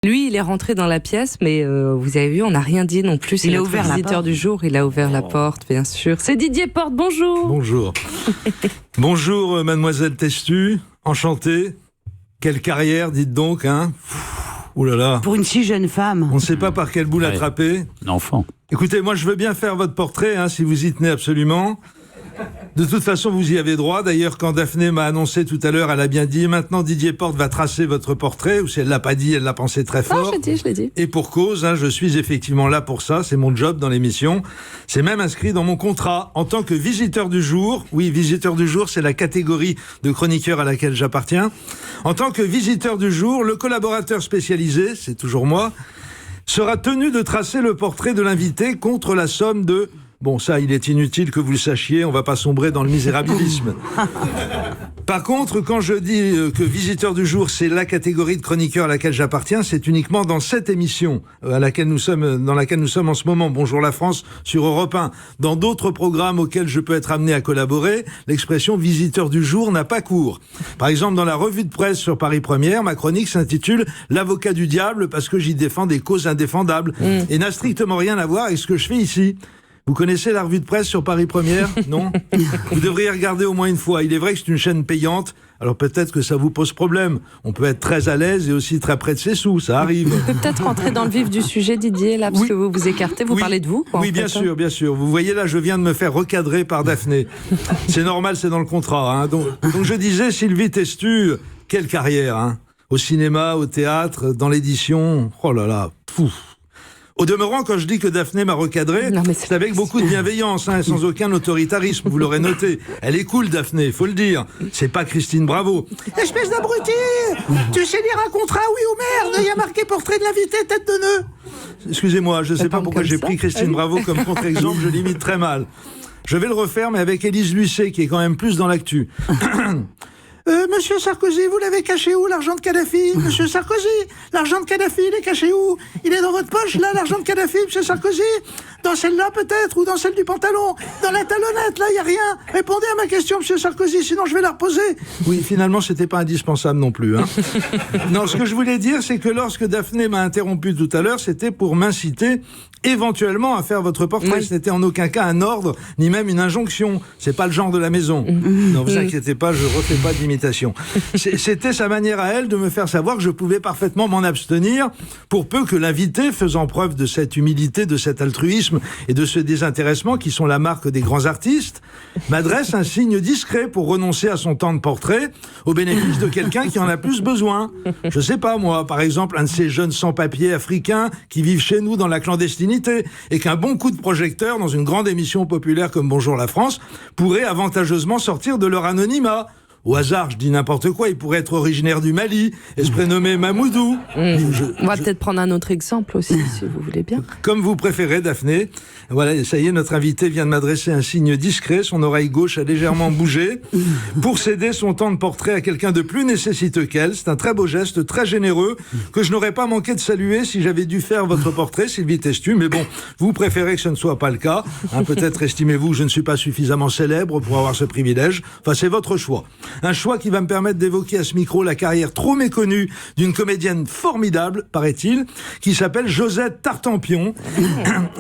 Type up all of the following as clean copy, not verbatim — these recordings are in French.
Lui, il est rentré dans la pièce, mais vous avez vu, on n'a rien dit non plus. C'est notre visiteur du jour. Il a ouvert la porte, bien sûr. C'est Didier Porte, bonjour. Bonjour. Bonjour, mademoiselle Testu. Enchanté. Quelle carrière, dites donc, hein. Ouh là là. Pour une si jeune femme. On ne sait pas par quel bout l'attraper. Un enfant. Écoutez, moi je veux bien faire votre portrait, hein, si vous y tenez absolument. De toute façon, vous y avez droit. D'ailleurs, quand Daphné m'a annoncé tout à l'heure, elle a bien dit, maintenant Didier Porte va tracer votre portrait, ou si elle l'a pas dit, elle l'a pensé très fort. Je l'ai dit. Et pour cause, hein, je suis effectivement là pour ça, c'est mon job dans l'émission. C'est même inscrit dans mon contrat en tant que visiteur du jour. Oui, visiteur du jour, c'est la catégorie de chroniqueur à laquelle j'appartiens. En tant que visiteur du jour, le collaborateur spécialisé, c'est toujours moi, sera tenu de tracer le portrait de l'invité contre la somme de... Bon, ça, il est inutile que vous le sachiez, on va pas sombrer dans le misérabilisme. Par contre, quand je dis que visiteur du jour, c'est la catégorie de chroniqueur à laquelle j'appartiens, c'est uniquement dans cette émission dans laquelle nous sommes en ce moment, Bonjour la France, sur Europe 1. Dans d'autres programmes auxquels je peux être amené à collaborer, l'expression visiteur du jour n'a pas cours. Par exemple, dans la revue de presse sur Paris Première, ma chronique s'intitule L'avocat du diable parce que j'y défends des causes indéfendables et n'a strictement rien à voir avec ce que je fais ici. Vous connaissez la revue de presse sur Paris Première? Non? Vous devriez regarder au moins une fois. Il est vrai que c'est une chaîne payante, alors peut-être que ça vous pose problème. On peut être très à l'aise et aussi très près de ses sous, ça arrive. On peut peut-être rentrer dans le vif du sujet, Didier, là, parce que vous vous écartez, vous parlez de vous, quoi, Oui, bien sûr, bien sûr. Vous voyez là, je viens de me faire recadrer par Daphné. C'est normal, c'est dans le contrat. Hein. Donc je disais, Sylvie Testu, quelle carrière, hein. Au cinéma, au théâtre, dans l'édition. Oh là là, pouf. Au demeurant, quand je dis que Daphné m'a recadré, c'est avec beaucoup de bienveillance, hein, et sans aucun autoritarisme, vous l'aurez noté. Elle est cool, Daphné, faut le dire. C'est pas Christine Bravo. Espèce d'abruti! Tu sais lire un contrat, oui ou merde? Il y a marqué portrait de l'invité, tête de nœud. Excusez-moi, je sais pas pourquoi j'ai pris Christine Bravo comme contre-exemple, je l'imite très mal. Je vais le refaire, mais avec Élise Lucet, qui est quand même plus dans l'actu. Monsieur Sarkozy, vous l'avez caché où, l'argent de Kadhafi? Monsieur Sarkozy, l'argent de Kadhafi, il est caché où? Il est dans votre poche, là, l'argent de Kadhafi, monsieur Sarkozy? Dans celle-là, peut-être, ou dans celle du pantalon? Dans la talonnette, là, il n'y a rien. Répondez à ma question, monsieur Sarkozy, sinon je vais la reposer. Oui, finalement, c'était pas indispensable non plus, hein. Non, ce que je voulais dire, c'est que lorsque Daphné m'a interrompu tout à l'heure, c'était pour m'inciter éventuellement à faire votre portrait. Oui. Ce n'était en aucun cas un ordre, ni même une injonction. C'est pas le genre de la maison. Non, vous inquiétez pas, je refais pas d'imitation. C'était sa manière à elle de me faire savoir que je pouvais parfaitement m'en abstenir, pour peu que l'invité, faisant preuve de cette humilité, de cet altruisme et de ce désintéressement qui sont la marque des grands artistes, m'adresse un signe discret pour renoncer à son temps de portrait au bénéfice de quelqu'un qui en a plus besoin. Je sais pas, moi, par exemple, un de ces jeunes sans-papiers africains qui vivent chez nous dans la clandestinité et qu'un bon coup de projecteur dans une grande émission populaire comme Bonjour la France pourrait avantageusement sortir de leur anonymat. Au hasard, je dis n'importe quoi, il pourrait être originaire du Mali et se prénommer Mamoudou. On va peut-être prendre un autre exemple aussi, si vous voulez bien. Comme vous préférez, Daphné. Voilà, ça y est, notre invité vient de m'adresser un signe discret, son oreille gauche a légèrement bougé, pour céder son temps de portrait à quelqu'un de plus nécessiteux qu'elle. C'est un très beau geste, très généreux, que je n'aurais pas manqué de saluer si j'avais dû faire votre portrait, Sylvie Testu, mais bon, vous préférez que ce ne soit pas le cas. Hein, peut-être estimez-vous que je ne suis pas suffisamment célèbre pour avoir ce privilège. Enfin, c'est votre choix. Un choix qui va me permettre d'évoquer à ce micro la carrière trop méconnue d'une comédienne formidable, paraît-il, qui s'appelle Josette Tartampion,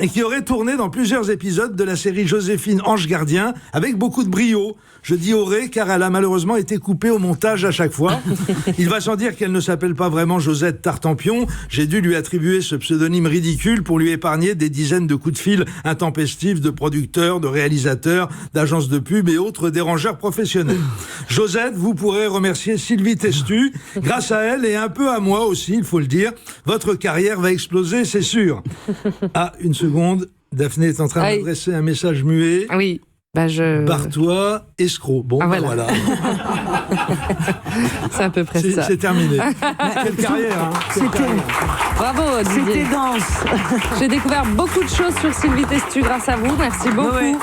et qui aurait tourné dans plusieurs épisodes de la série Joséphine Ange Gardien, avec beaucoup de brio. Je dis aurait, car elle a malheureusement été coupée au montage à chaque fois. Il va sans dire qu'elle ne s'appelle pas vraiment Josette Tartampion. J'ai dû lui attribuer ce pseudonyme ridicule pour lui épargner des dizaines de coups de fil intempestifs de producteurs, de réalisateurs, d'agences de pub et autres dérangeurs professionnels. Josette, vous pourrez remercier Sylvie Testu. Grâce à elle et un peu à moi aussi, il faut le dire, votre carrière va exploser, c'est sûr. Ah, une seconde. Daphné est en train d'adresser un message muet. Oui. Barre-toi, escroc. Bon, voilà. C'est à peu près ça. C'est terminé. Quelle carrière, hein. Bravo, Didier. C'était dense. J'ai découvert beaucoup de choses sur Sylvie Testu grâce à vous. Merci beaucoup. Ouais.